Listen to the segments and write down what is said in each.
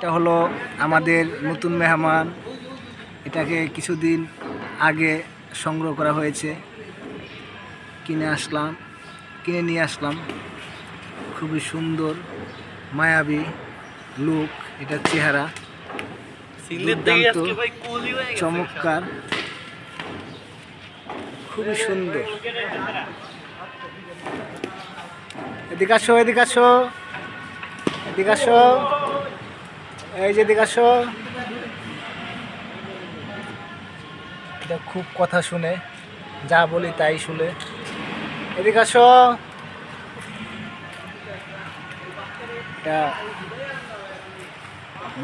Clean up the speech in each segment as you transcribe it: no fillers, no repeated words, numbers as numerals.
এটা হলো আমাদের নতুন মেহমান। এটাকে কিছুদিন আগে সংগ্রহ করা হয়েছে, কিনে নিয়ে আসলাম। খুবই সুন্দর মায়াবী লুক, এটার চেহারা দুর্দান্ত, চমৎকার, খুবই সুন্দর। এদিকে আসো, এদিকে আসো, এদিকে আসো, এই যে এদিকে আসো। এটা খুব কথা শুনে, যা বলি তাই শুনে। এদিকে আসো। এটা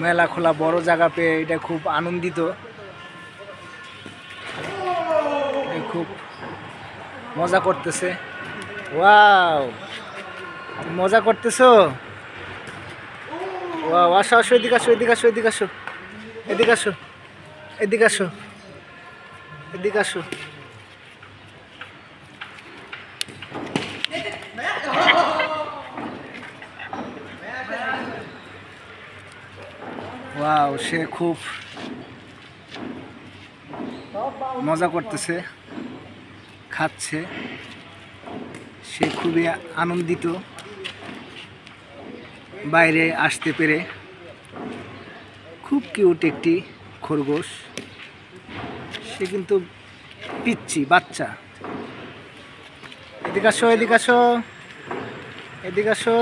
মেলা খোলা বড় জায়গা পেয়ে এটা খুব আনন্দিত। খুব মজা করতেছে। ওয়াও, মজা করতেছো? ওয়াও, আসো আসো, এদিকে আসো, এদিকে আসো, এদিকে আসো, এদিকে আসো, এদিকে আসো, এদিকে আসো। ওয়াও, সে খুব মজা করতেছে, খাচ্ছে, সে খুবই আনন্দিত বাইরে আসতে পেরে। খুব কিউট একটি খরগোশ, সে কিন্তু পিচ্চি বাচ্চা। এদিকে আসো, এদিকে আসো, এদিকে আসো।